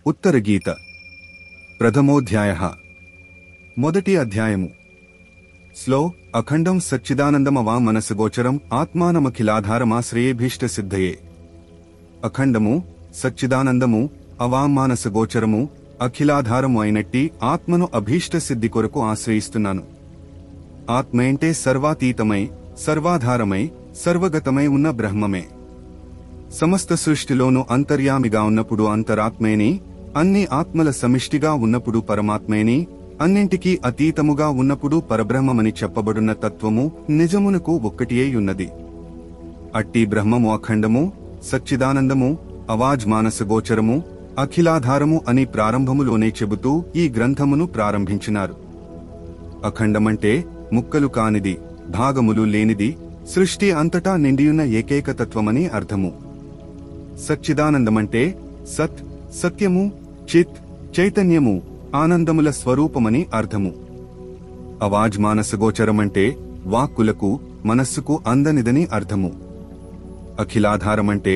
ఉత్తరగీత ప్రథమోధ్యాయః మొదటి అధ్యాయము స్లో అఖండం సచ్చిదానందమవా మనసగోచరం ఆత్మానమఖిలాధారమాశ్రయేభీష్ట సిద్ధయే. అఖండము సచ్చిదానందము అవాం మానసగోచరము అఖిలాధారము అయినట్టి ఆత్మను అభీష్ట సిద్ధి కొరకు ఆశ్రయిస్తున్నాను. ఆత్మేంటే సర్వాతీతమై సర్వాధారమై సర్వగతమై ఉన్న బ్రహ్మమే. సమస్త సృష్టిలోనూ అంతర్యామిగా ఉన్నప్పుడు అంతరాత్మేని, అన్ని ఆత్మల సమిష్టిగా ఉన్నప్పుడు పరమాత్మేని, అన్నింటికీ అతీతముగా ఉన్నప్పుడు పరబ్రహ్మమని చెప్పబడున్న తత్వము నిజమునకు ఒక్కటియేయున్నది. అట్టి బ్రహ్మము అఖండము సచ్చిదానందము అవాజ్ మానసగోచరము అఖిలాధారము అని ప్రారంభములోనే చెబుతూ ఈ గ్రంథమును ప్రారంభించినారు. అఖండమంటే ముక్కలు కానిది, భాగములు లేనిది, సృష్టి అంతటా నిండియున్న ఏకైకతత్వమని అర్థము. సచ్చిదానందమంటే సత్ సత్యము, చిత్ చైతన్యము, ఆనందముల స్వరూపమని అర్థము. అవాజ్ మానసగోచరమంటే వాక్కులకు మనస్సుకు అందనిదని అర్థము. అఖిలాధారమంటే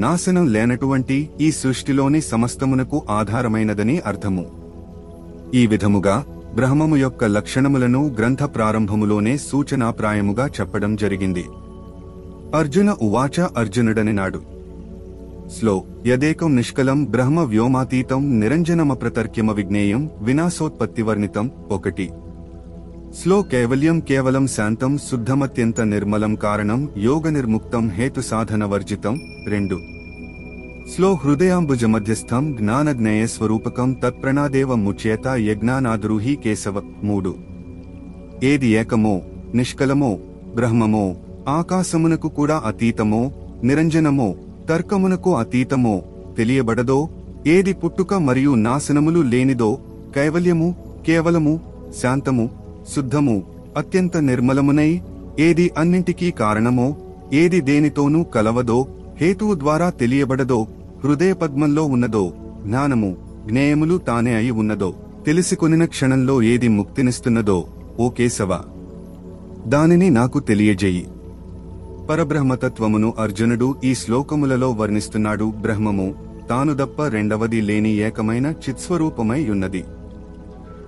నాశనం లేనటువంటి ఈ సృష్టిలోని సమస్తమునకు ఆధారమైనదని అర్థము. ఈ విధముగా బ్రహ్మము యొక్క లక్షణములను గ్రంథ ప్రారంభములోనే సూచనాప్రాయముగా చెప్పడం జరిగింది. అర్జున ఉవాచ అర్జునుడనినాడు. స్లో యదేకం నిష్కలం బ్రహ్మ వ్యోమాతీతం నిరంజనమప్రతర్క్యమ విజ్ఞేయం వినాశోత్పత్తివర్ణితం 1. స్లో కైవల్యం కేవలం శాంతం శుద్ధమత్యంత నిర్మలం కారణం యోగ నిర్ముక్తం హేతు సాధన వర్జితం 2. స్లో హృదయాంబుజ మధ్యస్థం జ్ఞానజ్ఞేయ స్వరూపకం తత్ప్రణాదేవ ముచ్యేత యజ్ఞానాద్రూహి కేశవ 3. ఏది ఏకమో నిష్కలమో బ్రహ్మమో ఆకాశమునకు కూడా అతీతమో నిరంజనమో తర్కమునకు అతీతమో తెలియబడదో, ఏది పుట్టుక మరియు నాశనములు లేనిదో, కైవల్యము కేవలము శాంతము శుద్ధము అత్యంత నిర్మలమునై, ఏది అన్నింటికీ కారణమో, ఏది దేనితోనూ కలవదో, హేతువు ద్వారా తెలియబడదో, హృదయ పద్మంలో ఉన్నదో, జ్ఞానము జ్ఞేయములు తానే అయి ఉన్నదో, తెలిసికొనిన క్షణంలో ఏది ముక్తినిస్తున్నదో, ఓ కేశవ, దానిని నాకు తెలియజేయి. పరబ్రహ్మతత్వమును అర్జునుడు ఈ శ్లోకములలో వర్ణిస్తున్నాడు. బ్రహ్మము తాను దప్ప రెండవది లేని ఏకమైన చిత్స్వరూపమై ఉన్నది.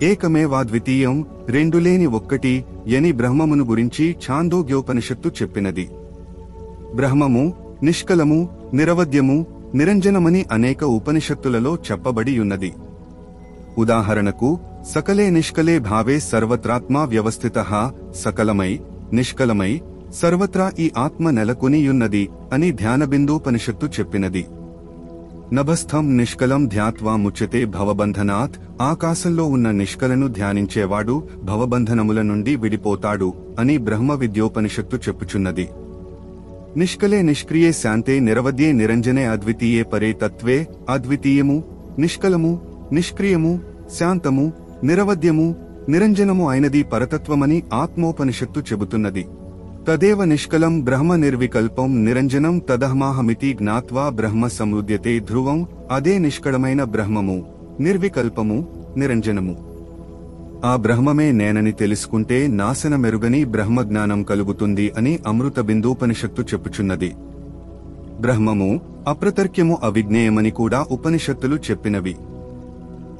ఏకమేవాద్వితీయం రెండు లేని ఒక్కటి యని బ్రహ్మమును గురించి ఛాందోగ్యోపనిషత్తు చెప్పినది. బ్రహ్మము నిష్కలము నిరవధ్యము నిరంజనమని అనేక ఉపనిషత్తులలో చెప్పబడియున్నది. ఉదాహరణకు సకలే నిష్కలే భావే సర్వత్రాత్మా వ్యవస్థితః సకలమై నిష్కలమై సర్వత్రా ఈ ఆత్మ నెలకొనియున్నది అని ధ్యానబిందూపనిషత్తు చెప్పినది. నభస్థం నిష్కలం ధ్యాత్వా ముచ్యతే భవబంధనాత్, ఆకాశంలో ఉన్న నిష్కలను ధ్యానించేవాడు భవబంధనముల నుండి విడిపోతాడు అని బ్రహ్మ విద్యోపనిషత్తు చెప్పుచున్నది. నిష్కలే నిష్క్రియే శాంతే నిరవధ్యే నిరంజనే అద్వితీయే పరే తత్వే, అద్వితీయము నిష్కలము నిష్క్రియము శాంతము నిరవధ్యము నిరంజనము అయినది పరతత్వమని ఆత్మోపనిషత్తు చెబుతున్నది. తదేవ నిష్కలం బ్రహ్మ నిర్వికల్పం నిరంజనం తదహమాహమితి జ్ఞాత్వా బ్రహ్మ సమృద్యతే ధ్రువం, అదే నిష్కళమైన బ్రహ్మము నిర్వికల్పము నిరంజనము. ఆ బ్రహ్మమే నేనని తెలుసుకుంటే నాశనమెరుగని బ్రహ్మజ్ఞానం కలుగుతుంది అని అమృత బిందూపనిషత్తు చెప్పుచున్నది. బ్రహ్మము అప్రతర్క్యము అవిజ్ఞేయమని కూడా ఉపనిషత్తులు చెప్పినవి.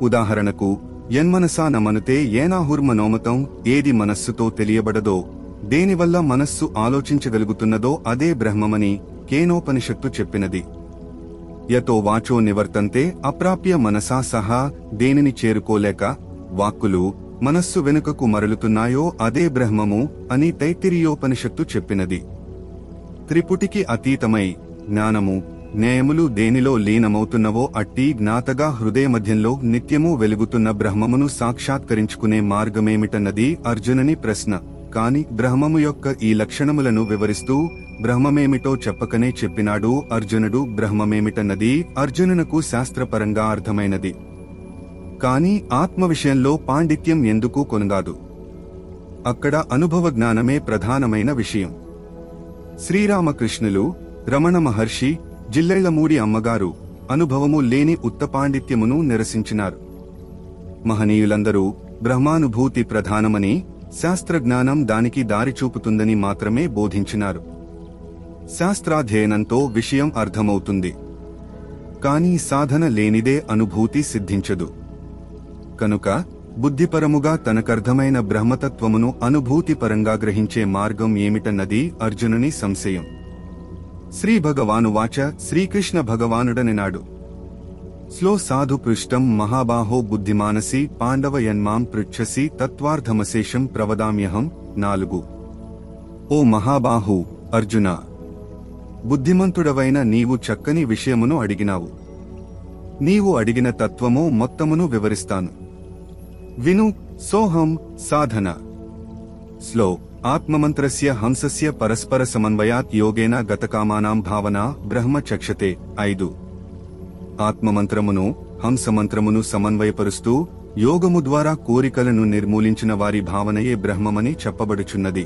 ఉదాహరణకు యన్మనసా నమనుతే ఏనాహుర్మనోమతం, ఏది మనస్సుతో తెలియబడదో, దేనివల్ల మనస్సు ఆలోచించగలుగుతున్నదో అదే బ్రహ్మమని కేనోపనిషత్తు చెప్పినది. యతో వాచో నివర్తంతే అప్రాప్య మనసా సహా, దేనిని చేరుకోలేక వాక్కులు మనస్సు వెనుకకు మరలుతున్నాయో అదే బ్రహ్మము అని తైత్తిరీయోపనిషత్తు చెప్పినది. త్రిపుటికి అతీతమై జ్ఞానము జ్ఞేయములు దేనిలో లీనమవుతున్నవో అట్టి జ్ఞాతగా హృదయమధ్యంలో నిత్యము వెలుగుతున్న బ్రహ్మమును సాక్షాత్కరించుకునే మార్గమేమిటన్నది అర్జునుని ప్రశ్న. కాని బ్రహ్మము యొక్క ఈ లక్షణములను వివరిస్తూ బ్రహ్మమేమిటో చెప్పకనే చెప్పినాడు అర్జునుడు. బ్రహ్మమేమిటన్నది అర్జునునకు శాస్త్రపరంగా అర్థమైనది. కాని ఆత్మ విషయంలో పాండిత్యం ఎందుకు కొనగాదు. అక్కడ అనుభవ జ్ఞానమే ప్రధానమైన విషయం. శ్రీరామకృష్ణులు, రమణ మహర్షి, జిల్లెళ్లమూడి అమ్మగారు అనుభవము లేని ఉత్తపాండిత్యమును నిరసించినారు. మహనీయులందరూ బ్రహ్మానుభూతి ప్రధానమని, శాస్త్రజ్ఞానం దానికి దారి చూపుతుందని మాత్రమే బోధించినారు. శాస్త్రాధ్యయనంతో విషయం అర్థమవుతుంది. కానీ సాధన లేనిదే అనుభూతి సిద్ధించదు. కనుక బుద్ధిపరముగా తనకర్థమైన బ్రహ్మతత్వమును అనుభూతిపరంగా గ్రహించే మార్గం ఏమిటన్నది అర్జునుని సంశయం. శ్రీ భగవానువాచ శ్రీకృష్ణ భగవానుడనినాడు. స్లో సాధు పృష్టం మహాబాహో బుద్ధిమానసి పాండవయన్మాం పృచ్ఛసి తత్వార్థమశేషం ప్రవదామ్యహం. 4. ఓ మహాబాహు అర్జున, బుద్ధిమంతుడవైన నీవు చక్కని విషయమును అడిగినావు. నీవు అడిగిన తత్వము మొత్తమును వివరిస్తాను, విను. సోహం సాధన. స్లో ఆత్మమంత్రస్య హంసస్య పరస్పర సమన్వయాత్ యోగేన గతకామానాం భావన బ్రహ్మ చక్షతే. 5. ఆత్మమంత్రమును హంసమంత్రమును సమన్వయపరుస్తూ యోగము ద్వారా కోరికలను నిర్మూలించిన వారి భావనయే బ్రహ్మమని చెప్పబడుచున్నది.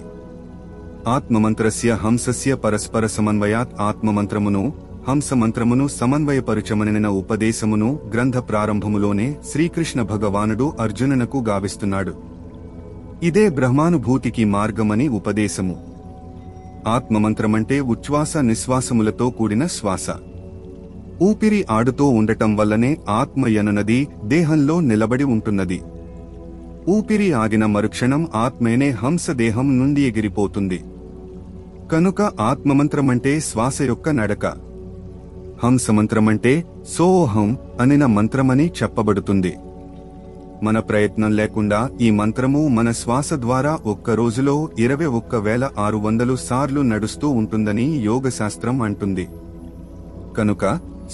ఆత్మమంత్రస్య హంసస్య పరస్పర సమన్వయాత్ ఆత్మమంత్రమును హంసమంత్రమును సమన్వయపరుచమనిన ఉపదేశమును గ్రంథ ప్రారంభములోనే శ్రీకృష్ణ భగవానుడు అర్జునునకు గావిస్తున్నాడు. ఇదే బ్రహ్మానుభూతికి మార్గమని ఉపదేశము. ఆత్మమంత్రమంటే ఉచ్ఛ్వాస నిశ్వాసములతో కూడిన శ్వాస. ఊపిరి ఆడుతూ ఉండటం వల్లనే ఆత్మ యనునది దేహంలో నిలబడి ఉంటున్నది. ఊపిరి ఆగిన మరుక్షణం ఆత్మేనే హంస దేహం నుండి ఎగిరిపోతుంది. కనుక ఆత్మమంత్రమంటే శ్వాస యొక్క నడక, హంసమంత్రమంటే సోహం అనిన మంత్రమని చెప్పబడుతుంది. మన ప్రయత్నం లేకుండా ఈ మంత్రము మన శ్వాస ద్వారా ఒక్క రోజులో 21,600 సార్లు నడుస్తూ ఉంటుందని యోగశాస్త్రం అంటుంది. కనుక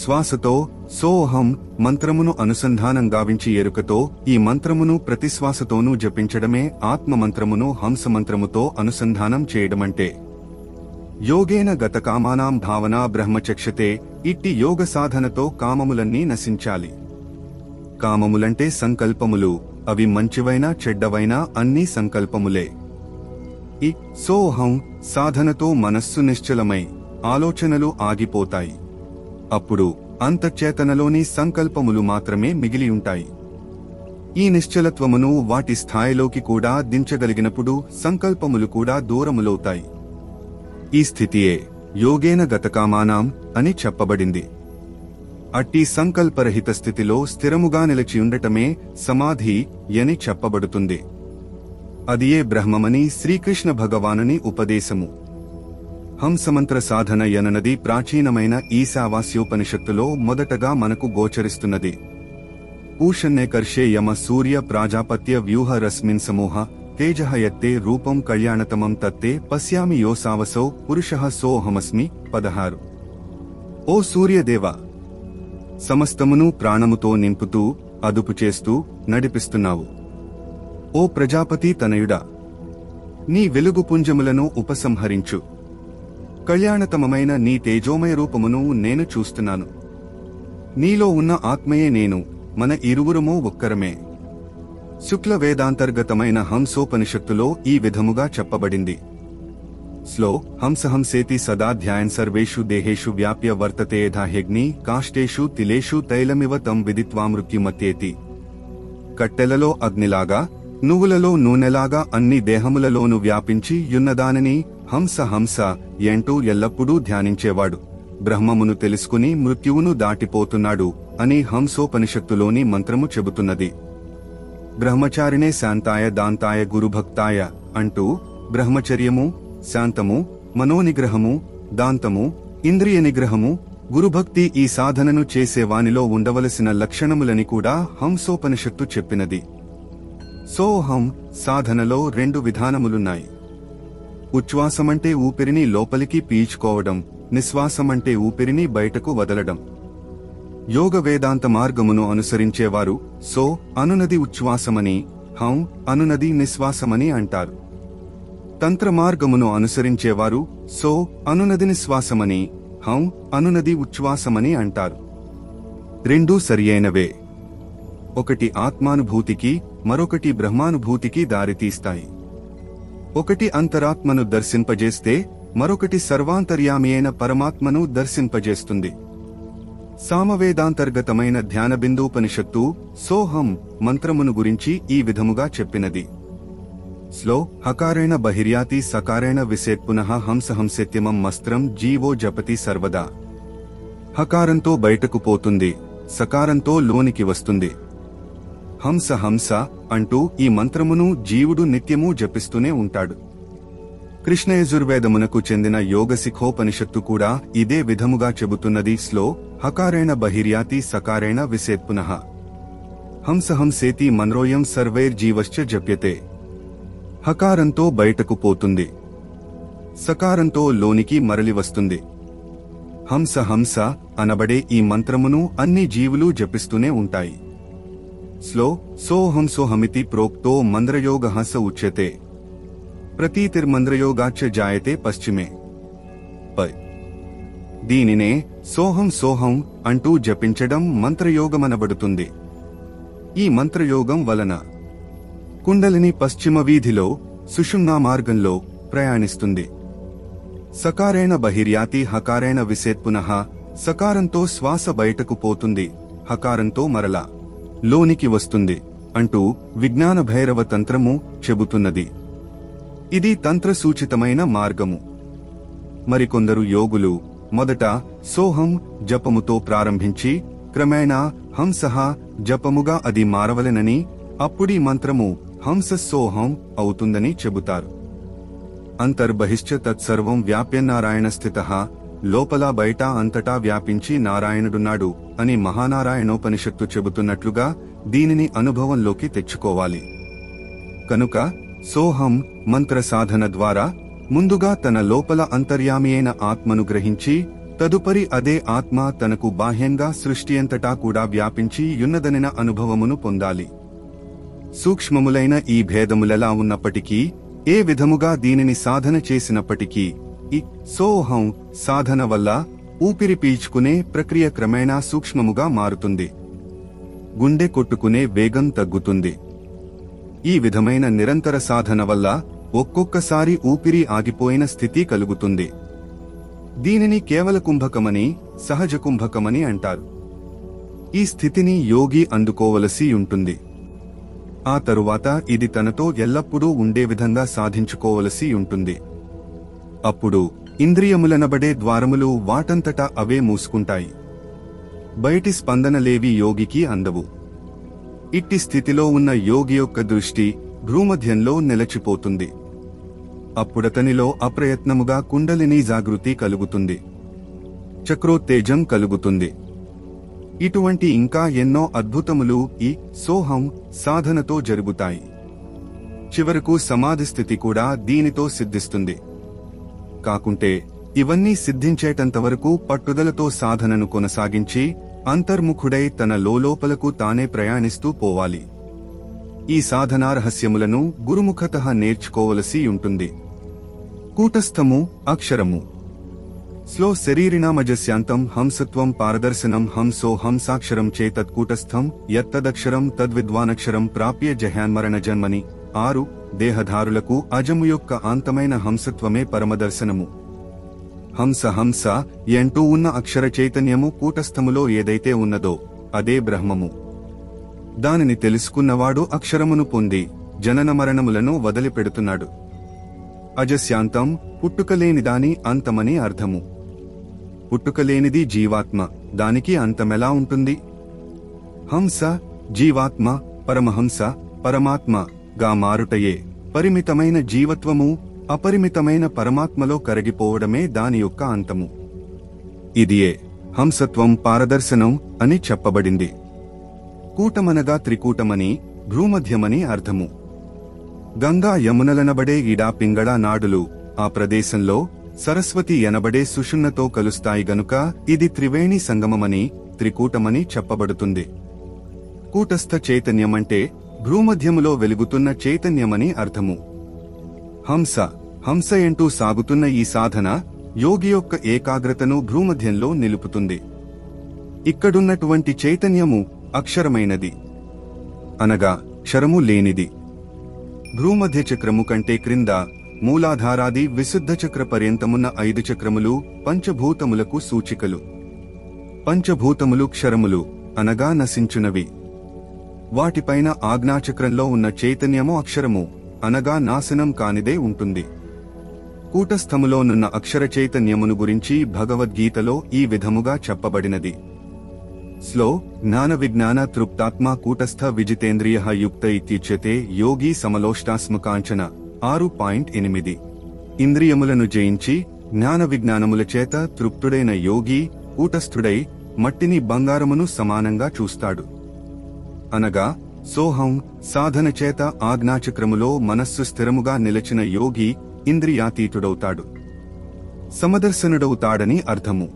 శ్వాసతో సోహం మంత్రమును అనుసంధానం గావించి ఎరుకతో ఈ మంత్రమును ప్రతి శ్వాసతోనూ జపించడమే ఆత్మమంత్రమును హంసమంత్రముతో అనుసంధానం చేయడమంటే. యోగేన గతకామానాం భావన బ్రహ్మచక్షతే. ఇట్టి యోగ సాధనతో కామములన్నీ నశించాలి. కామములంటే సంకల్పములు. అవి మంచివైనా చెడ్డవైనా అన్నీ సంకల్పములే. ఈ సోహం సాధనతో మనస్సు నిశ్చలమై ఆలోచనలు ఆగిపోతాయి. అప్పుడు అంతఃచేతనలోని సంకల్పములు మాత్రమే మిగిలియుంటాయి. ఈ నిశ్చలత్వమును వాటి స్థాయిలోకి కూడా దించగలిగినప్పుడు సంకల్పములు కూడా దూరములవుతాయి. ఈ స్థితియే యోగేన గతకామానాం అని చెప్పబడింది. అట్టి సంకల్పరహిత స్థితిలో స్థిరముగా నిలిచియుండటమే సమాధి అని చెప్పబడుతుంది. అదియే బ్రహ్మమని శ్రీకృష్ణ భగవానుని ఉపదేశము. హంసమంత్ర సాధన యననది ప్రాచీనమైన ఈశావాస్యోపనిషత్తులో మొదటగా మనకు గోచరిస్తున్నది. పూషణ్యేకర్షే యమ సూర్య ప్రాజాపత్య వ్యూహ రస్మిన్ సమూహ తేజః యత్తే రూపం కళ్యాణతమం తత్తే పశ్యామి యోసావసౌ పురుషః సోహమస్మి. 16. ఓ సూర్యదేవ, సమస్తమును ప్రాణముతో నింపుతూ అదుపు చేస్తూ నడిపిస్తున్నావు. ఓ ప్రజాపతి తనయుడా, నీ వెలుగు పుంజములను ఉపసంహరించు. కళ్యాణతమమైన నీ తేజోమయ రూపమును నేను చూస్తున్నాను. నీలో ఉన్న ఆత్మయే నేను. మన ఇరువురమూ ఒక్కరమే. శుక్ల వేదాంతర్గతమైన హంసోపనిషత్తులో ఈ విధముగా చెప్పబడింది. స్లో హంసహంసేతి సదా ధ్యాయన్ సర్వేషు దేహేషు వ్యాప్య వర్తతే యథాహ్యగ్ని కాష్టేషు తిలేషు తైలమివ తం విదిత్వా మృత్యుమత్యేతి. కట్టెలలో అగ్నిలాగా నువ్వులలో నూనెలాగా అన్ని దేహములలోనూ వ్యాపించి యున్నదానిని హంస హంస ఎంటూ ఎల్లప్పుడూ ధ్యానించేవాడు బ్రహ్మమును తెలుసుకుని మృత్యువును దాటిపోతున్నాడు అని హంసోపనిషత్తులోని మంత్రము చెబుతున్నది. బ్రహ్మచారిణే శాంతాయ దాంతాయ గురుభక్తాయ అంటూ బ్రహ్మచర్యము, శాంతము, మనోనిగ్రహము, దాంతము, ఇంద్రియ నిగ్రహము, గురుభక్తి ఈ సాధనను చేసేవానిలో ఉండవలసిన లక్షణములని కూడా హంసోపనిషత్తు చెప్పినది. సోహం సాధనలో 2 విధానములున్నాయి. ఉచ్ఛ్వాసమంటే ఊపిరిని లోపలికి పీల్చుకోవడం, నిశ్వాసమంటే ఊపిరిని బయటకు వదలడం. యోగ వేదాంత మార్గమును అనుసరించేవారు సో అనునది ఉచ్ఛ్వాసమని, హం అనునది నిశ్వాసమని అంటారు. తంత్ర మార్గమును అనుసరించేవారు సో అనునది నిశ్వాసమని, హం అనునది ఉచ్ఛ్వాసమని అంటారు. రెండూ సరియైనవే. ఒకటి ఆత్మానుభూతికి, మరొకటి బ్రహ్మానుభూతికి దారితీస్తాయి. ఒకటి అంతరాత్మను దర్శింపజేస్తే మరొకటి సర్వాంతర్యామి అయిన పరమాత్మను దర్శింపజేస్తుంది. సామవేదాంతర్గతమైన ధ్యానబిందూపనిషత్తు సోహం మంత్రమును గురించి ఈ విధముగా చెప్పినది. స్లో హకారేణ బహిర్యాతి సకారేణ విసేత్ పునః హంసహంసేత్యమం మస్త్రం జీవో జపతి సర్వదా. హకారంతో బయటకు పోతుంది, సకారంతో లోనికి వస్తుంది. హంస హంస అంటూ ఈ మంత్రమును జీవుడు నిత్యమూ జపిస్తూనే ఉంటాడు. కృష్ణయజుర్వేదమునకు చెందిన యోగశిఖోపనిషత్తు కూడా ఇదే విధముగా చెబుతున్నది. స్లో హకారేణ బహిర్యాతి సకారేణ విసేత్పునః హంస హంసేతి మన్రోయం సర్వైర్జీవశ్చ జప్యతే. హకారంతో బయటకు పోతుంది, సకారంతో లోనికి మరలి వస్తుంది. హంస హంస అనబడే ఈ మంత్రమును అన్ని జీవులు జపిస్తూనే ఉంటాయి. స్లో సోహంసోహమితి ప్రోక్తో మంద్రయోగః స ఉచ్యతే. ప్రతీతిర్మంద్రయోగాచ్చ జాయతే పశ్చిమే. దీనినే సోహం సోహం అంటూ జపించడం మంత్రయోగమనబడుతుంది. ఈ మంత్రయోగం వలన కుండలిని పశ్చిమ వీధిలో సుషుమ్నా మార్గంలో ప్రయాణిస్తుంది. సకారేణ బహిర్యాతి హకారేణ విసేత్పునః. సకారంతో శ్వాస బయటకు పోతుంది, హకారంతో మరలా లోనికి వస్తుంది అంటూ విజ్ఞాన భైరవ తంత్రము చెబుతున్నది. ఇది తంత్రసూచితమైన మార్గము. మరికొందరు యోగులు మొదట సోహం జపముతో ప్రారంభించి క్రమేణా హంసః జపముగా అది మారవలెనని, అప్పుడీ మంత్రము హంస సోహం అవుతుందని చెబుతారు. అంతర్బహిశ్చ తత్సర్వం వ్యాప్యన్నారాయణ స్థితః. లోపల బయట అంతటా వ్యాపించి నారాయణుడున్నాడు అని మహానారాయణోపనిషత్తు చెబుతున్నట్లుగా దీనిని అనుభవంలోకి తెచ్చుకోవాలి. కనుక సోహం మంత్ర సాధన ద్వారా ముందుగా తన లోపల అంతర్యామి అయిన ఆత్మను గ్రహించి, తదుపరి అదే ఆత్మ తనకు బాహ్యంగా సృష్టి అంతటా కూడా వ్యాపించి యున్నదనిన అనుభవమును పొందాలి. సూక్ష్మములైన ఈ భేదములెలా ఉన్నప్పటికీ, ఏ విధముగా దీనిని సాధన చేసినప్పటికీ, ఈ సోహం సాధన వల్ల ఊపిరి పీల్చుకునే ప్రక్రియ క్రమేణా సూక్ష్మముగా మారుతుంది. గుండె కొట్టుకునే వేగం తగ్గుతుంది. ఈ విధమైన నిరంతర సాధన వల్ల ఒక్కొక్కసారి ఊపిరి ఆగిపోయిన స్థితి కలుగుతుంది. దీనిని కేవల కుంభకమని, సహజ కుంభకమని అంటారు. ఈ స్థితిని యోగి అందుకోవలసి ఉంటుంది. ఆ తరువాత ఇది తనతో ఎల్లప్పుడూ ఉండే విధంగా సాధించుకోవలసి ఉంటుంది. అప్పుడు ఇంద్రియములనబడే ద్వారములు వాటంతటా అవే మూసుకుంటాయి. బయటి స్పందనలేవి యోగికి అందవు. ఇట్టి స్థితిలో ఉన్న యోగి యొక్క దృష్టి భ్రూమధ్యంలో నిలచిపోతుంది. అప్పుడతనిలో అప్రయత్నముగా కుండలినీ జాగృతి కలుగుతుంది, చక్రోత్తేజం కలుగుతుంది. ఇటువంటి ఇంకా ఎన్నో అద్భుతములు ఈ సోహం సాధనతో జరుగుతాయి. చివరకు సమాధి స్థితి కూడా దీనితో సిద్ధిస్తుంది. కాకుంటే ఇవన్నీ సిద్ధించేటంతవరకు పట్టుదలతో సాధనను కొనసాగించి అంతర్ముఖుడై తన లోలోపలకు తానే ప్రయాణిస్తూ పోవాలి. ఈ సాధనా రహస్యములను గురుముఖతః నేర్చుకోవలసి ఉంటుంది. కూటస్థము అక్షరము. స్లో శరీరిణామజస్యాంతం హంసత్వం పారదర్శనం హంసో హంసాక్షరం చేతత్కూటస్థం యత్తదక్షరం తద్విద్వానక్షరం ప్రాప్య జహ్యాన్మరణ జన్మని. 6 దేహధారులకు అజము యొక్క అంతమైన హంసత్వమే పరమదర్శనము. హంస హంస ఎంటూ ఉన్న అక్షర చైతన్యము కూటస్థములో ఏదైతే ఉన్నదో అదే బ్రహ్మము. దానిని తెలుసుకున్నవాడు అక్షరమును పొంది జనన మరణములను వదిలిపెడుతున్నాడు. అజస్యాంతం పుట్టుకలేనిదాని అంతమని అర్థము. పుట్టుకలేనిది జీవాత్మ, దానికి అంతమెలా ఉంటుంది? హంస జీవాత్మ, పరమహంస పరమాత్మ గా మారుటయే పరిమితమైన జీవత్వము అపరిమితమైన పరమాత్మలో కరిగిపోవడమే దాని యొక్క అంతము. ఇదియే హంసత్వం పారదర్శనం అని చెప్పబడింది. కూటమనగా త్రికూటమని, భ్రూమధ్యమని అర్థము. గంగా యమునలనబడే ఇడా పింగళ నాడులు ఆ ప్రదేశంలో సరస్వతి ఎనబడే సుషుమ్నతో కలుస్తాయి గనుక ఇది త్రివేణి సంగమమని, త్రికూటమని చెప్పబడుతుంది. కూటస్థ చైతన్యమంటే భ్రూమధ్యములో వెలుగుతున్న చైతన్యమని అర్థము. హంస హంస ఎంటూ సాగుతున్న ఈ సాధన యోగి యొక్క ఏకాగ్రతను భ్రూమధ్యంలో నిలుపుతుంది. ఇక్కడున్నటువంటి చైతన్యము అక్షరమైనది, అనగా క్షరము లేనిది. భ్రూమధ్య చక్రము కంటే క్రింద మూలాధారాది విశుద్ధ చక్ర పర్యంతమున్న 5 చక్రములు పంచభూతములకు సూచికలు. పంచభూతములు క్షరములు అనగా నశించునవి. వాటిపైన ఆజ్ఞాచక్రంలో ఉన్న చైతన్యము అక్షరము అనగా నాశనం కానిదే ఉంటుంది. కూటస్థములోనున్న అక్షర చైతన్యమును గురించి భగవద్గీతలో ఈ విధముగా చెప్పబడినది. స్లో జ్ఞాన విజ్ఞాన తృప్తాత్మా కూటస్థ విజితేంద్రియ యుక్త ఇత్యుచ్యతే యోగి సమలోష్టాస్మకాంచన 6.8. ఇంద్రియములను జయించి జ్ఞాన విజ్ఞానముల చేత తృప్తుడైన యోగి కూటస్థుడై మట్టిని బంగారమును సమానంగా చూస్తాడు. అనగా సోహం సాధన చేత ఆజ్ఞాచక్రములో మనస్సు స్థిరముగా నిలచిన యోగి ఇంద్రియాతీతుడవుతాడు, సమదర్శనుడవుతాడని అర్థము.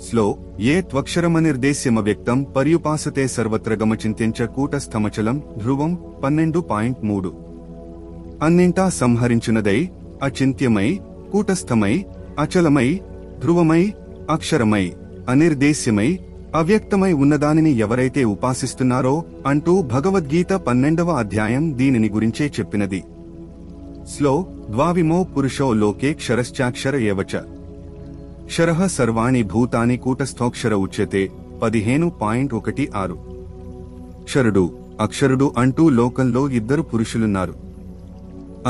స్లో ఏ త్వక్షరమనిర్దేశ్యమ వ్యక్తం పర్యుపాసతే సర్వత్ర గమచింత్యంచ కూటస్థమచలం ధ్రువం 12.3. అన్నింటా సంహరించునదై అచింత్యమై కూటస్థమై అచలమై ధ్రువమై అక్షరమై అనిర్దేశ్యమై అవ్యక్తమై ఉన్నదానిని ఎవరైతే ఉపాసిస్తున్నారో అంటూ భగవద్గీత 12వ అధ్యాయం దీనిని గురించే చెప్పినది. స్లో ద్వావిమో పురుషో లోకే క్షరశ్చాక్షర ఏవచ క్షరః సర్వాణి భూతాని కూటస్థోక్షర ఉచ్యతే 15.16. క్షరుడు అక్షరుడు అంటూ లోకంలో ఇద్దరు పురుషులున్నారు.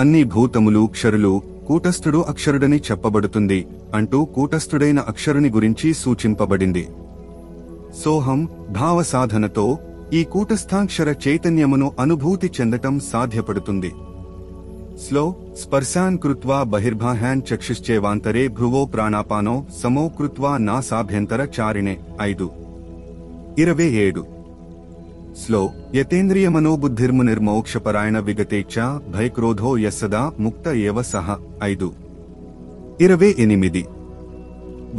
అన్ని భూతములు క్షరులు, కూటస్థుడు అక్షరుడని చెప్పబడుతుంది అంటూ కూటస్థుడైన అక్షరుని గురించి సూచింపబడింది. సోహం భావ సాధనతో ఈ కూటస్థాక్షర చైతన్యమును అనుభూతి చెందటం సాధ్యపడుతుంది. స్లో స్పర్శాన్ కృత్వా బహిర్బాహ్యాన్ చక్షుశ్చేవాంతరే భ్రువో ప్రాణాపానో సమో కృత్వా నాసాభ్యంతర చారిణే 5:27. స్లో యతేంద్రియ మనోబుద్ధిర్మునిర్మోక్షపరాయణ విగతేచ్ఛ భయక్రోధో యస్సదా ముక్త ఏవ సహ 5:28.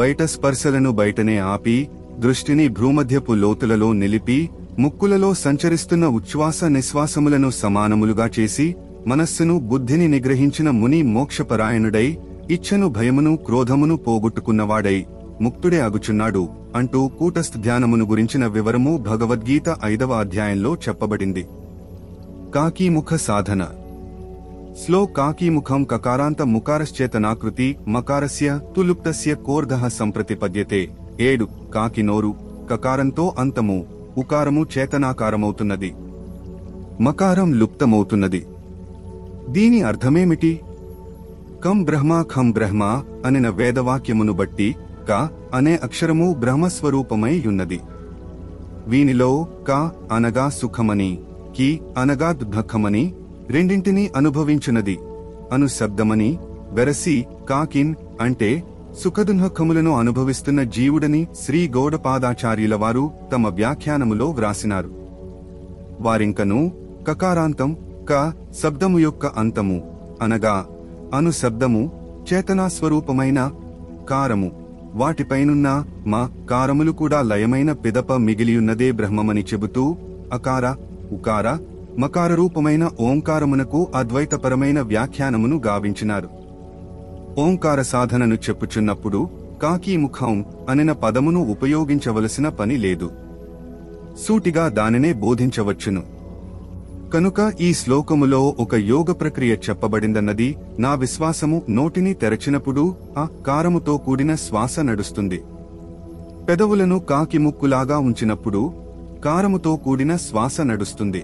బయట స్పర్శలను బయటనే ఆపి దృష్టిని భ్రూమధ్యపు లోతులలో నిలిపి ముక్కులలో సంచరిస్తున్న ఉచ్ఛ్వాస నిశ్వాసములను సమానములుగా చేసి మనస్సును బుద్ధిని నిగ్రహించిన ముని మోక్షపరాయణుడై ఇచ్ఛను భయమును క్రోధమును పోగొట్టుకున్నవాడై ముక్తుడే అగుచున్నాడు అంటూ కూటస్థ ధ్యానమును గురించిన వివరము భగవద్గీత 5వ అధ్యాయంలో చెప్పబడింది. కాకీముఖ సాధన. స్లో కాకీముఖం కకారాంత ముకారశ్చేతనాకృతి మకారస్య తులుప్తస్య కోర్ధః సంప్రతిపద్యతే 7. కాకినోరు కకారంతో అంతము, ఉకారము చేతనాకారమవుతున్నది, మకారం లుప్తమవుతున్నది. దీని అర్థమేమిటి? కం బ్రహ్మ ఖం బ్రహ్మ అనిన వేదవాక్యమును బట్టి క అనే అక్షరము బ్రహ్మస్వరూపమై యున్నది. వీనిలో క అనగా సుఖమని, కి అనగా దుఃఖమని రెండింటినీ అనుభవించున్నది అను శబ్దమని, వెరసి కాకిన్ అంటే సుఖదుఃఖములను అనుభవిస్తున్న జీవుడని శ్రీ గౌడపాదాచార్యుల వారు తమ వ్యాఖ్యానములో వ్రాసినారు. వారింకను కకారాంతం క శబ్దము యొక్క అంతము అనగా అను శబ్దము చేతనాస్వరూపమైన కారము, వాటిపైనున్న మా కారములు కూడా లయమైన పిదప మిగిలియున్నదే బ్రహ్మమని చెబుతూ అకార ఉకార మకార రూపమైన ఓంకారమునకు అద్వైతపరమైన వ్యాఖ్యానమును గావించినారు. ఓంకార సాధనను చెప్పుచున్నప్పుడు కాకీముఖం అనిన పదమును ఉపయోగించవలసిన పని లేదు, సూటిగా దానినే బోధించవచ్చును. కనుక ఈ శ్లోకములో ఒక యోగ ప్రక్రియ చెప్పబడిందన్నది నా విశ్వాసము. నోటిని తెరచినప్పుడు ఆ కారముతో కూడిన శ్వాస నడుస్తుంది. పెదవులను కాకిముక్కులాగా ఉంచినప్పుడు కారముతో కూడిన శ్వాస నడుస్తుంది.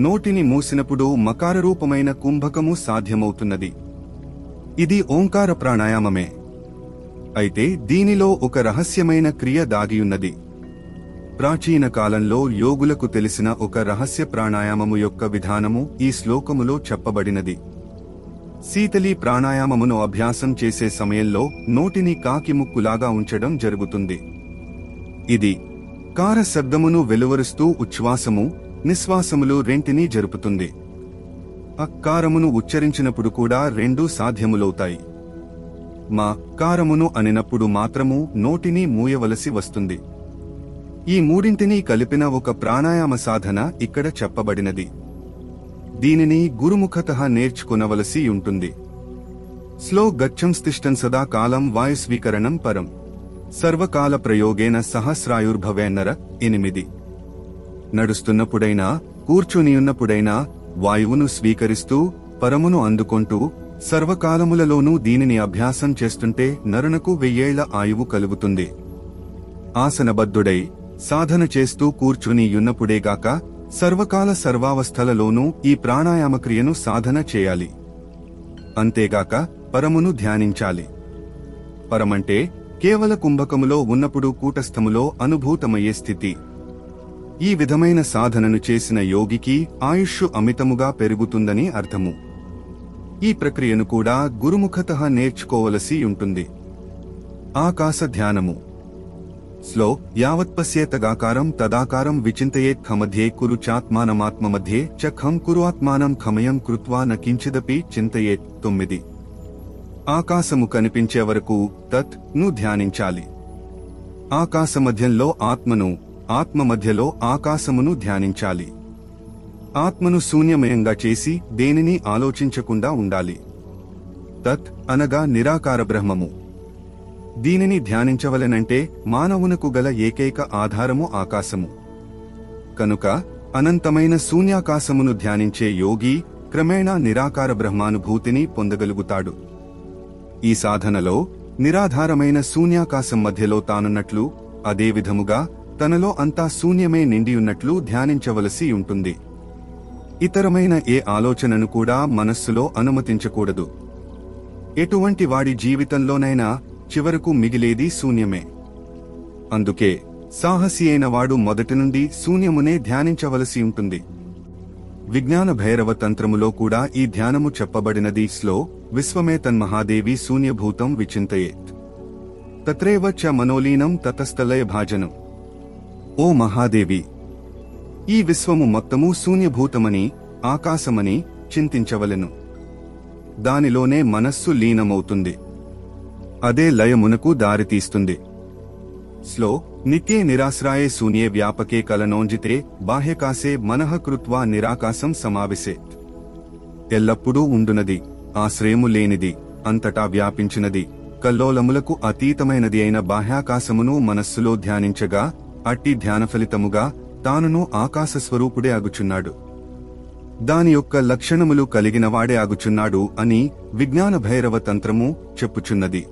నోటిని మూసినప్పుడు మకార రూపమైన కుంభకము సాధ్యమవుతున్నది. ఇది ఓంకార ప్రాణాయామమే. అయితే దీనిలో ఒక రహస్యమైన క్రియ దాగియున్నది. ప్రాచీన కాలంలో యోగులకు తెలిసిన ఒక రహస్య ప్రాణాయామము యొక్క విధానము ఈ శ్లోకములో చెప్పబడినది. శీతలి ప్రాణాయామమును అభ్యాసం చేసే సమయంలో నోటిని కాకిముక్కులాగా ఉంచడం జరుగుతుంది. ఇది కార శబ్దమును వెలువరుస్తూ ఉచ్ఛ్వాసము నిశ్వాసములు రెంటినీ జరుపుతుంది. అకారమును ఉచ్చరించినప్పుడు కూడా రెండూ సాధ్యములవుతాయి. మా కారమును అనినప్పుడు మాత్రము నోటిని మూయవలసి వస్తుంది. ఈ మూడింటినీ కలిపిన ఒక ప్రాణాయామ సాధన ఇక్కడ చెప్పబడినది. దీనిని గురుముఖతః నేర్చుకునవలసి ఉంటుంది. స్లో గచ్చం స్థిష్టం సదా కాలం వాయుస్వీకరణం పరం సర్వకాల ప్రయోగేన సహస్రాయుర్భవేన్నర 8. నడుస్తున్నప్పుడైనా కూర్చునియున్నప్పుడైనా వాయువును స్వీకరిస్తూ పరమును అందుకొంటూ సర్వకాలములలోనూ దీనిని అభ్యాసం చేస్తుంటే నరునకు 1000 ఏళ్ల ఆయువు కలుగుతుంది. ఆసనబద్ధుడై సాధన చేస్తూ కూర్చునియున్నప్పుడేగాక సర్వకాల సర్వావస్థలలోనూ ఈ ప్రాణాయామక్రియను సాధన చేయాలి. అంతేగాక పరమును ధ్యానించాలి. పరమంటే కేవల కుంభకములో ఉన్నప్పుడు కూటస్థములో అనుభూతమయ్యే స్థితి. ఈ విధమైన సాధనను చేసిన యోగికి ఆయుష్షు అమితముగా పెరుగుతుందని అర్థము. ఈ ప్రక్రియను కూడా గురుముఖతః నేర్చుకోవలసి ఉంటుంది. ఆకాశ ధ్యానము. స్లో యావత్పశ్యేతగాకారం తదాకారం విచింతయేత్ ఖమధ్యే కురు చాత్మానమాత్మమధ్యే చ ఖం కురుఆత్మానం ఖమయం కృత్వా న కించిదపి చింతయేత్. 9. ఆకాశము కనిపించే వరకు తత్ ను ధ్యానించాలి. ఆకాశ మధ్యంలో ఆత్మను, ఆత్మ మధ్యలో ఆకాశమును ధ్యానించాలి. ఆత్మను శూన్యమయంగా చేసి దేనిని ఆలోచించకుండా ఉండాలి. తత్ అనగా నిరాకార బ్రహ్మము. దీనిని ధ్యానించవలెనంటే మానవునకు గల ఏకైక ఆధారము ఆకాశము. కనుక అనంతమైన శూన్యాకాశమును ధ్యానించే యోగి క్రమేణా నిరాకార బ్రహ్మానుభూతిని పొందగలుగుతాడు. ఈ సాధనలో నిరాధారమైన శూన్యాకాశం మధ్యలో తానున్నట్లు, అదే విధముగా తనలో అంతా శూన్యమే నిండియున్నట్లు ధ్యానించవలసి ఉంటుంది. ఇతరమైన ఏ ఆలోచనను కూడా మనస్సులో అనుమతించకూడదు. ఎటువంటి వాడి జీవితంలోనైనా చివరకు మిగిలేది శూన్యమే. అందుకే సాహసి అయిన వాడు మొదటి నుండి శూన్యమునే ధ్యానించవలసి ఉంటుంది. విజ్ఞాన భైరవ తంత్రములో కూడా ఈ ధ్యానము చెప్పబడినది. స్లో విశ్వమే తన్మహాదేవి శూన్యభూతం విచింతయేత్ తత్రేవ చ మనోలీనం తతస్థలయ భాజనం. ఓ మహాదేవి, ఈ విశ్వము మొత్తము శూన్యభూతమని, ఆకాశమని చింతించవలెను. దానిలోనే మనస్సు లీనమవుతుంది. అదే లయమునకు దారితీస్తుంది. స్లో నిత్యే నిరాశ్రాయే శూన్యే వ్యాపకే కలనోంజితే బాహ్యకాశే మనః కృత్వా నిరాకాశం సమావిశేత్. ఎల్లప్పుడూ ఉండునది, ఆశ్రయము లేనిది, అంతటా వ్యాపించినది, కల్లోలములకు అతీతమైనది అయిన బాహ్యాకాశమును మనస్సులో ధ్యానించగా అట్టి ధ్యానఫలితముగా తానును ఆకాశస్వరూపుడే అగుచున్నాడు. దాని యొక్క లక్షణములు కలిగినవాడే అగుచున్నాడు అని విజ్ఞాన భైరవ తంత్రము చెప్పుచున్నది.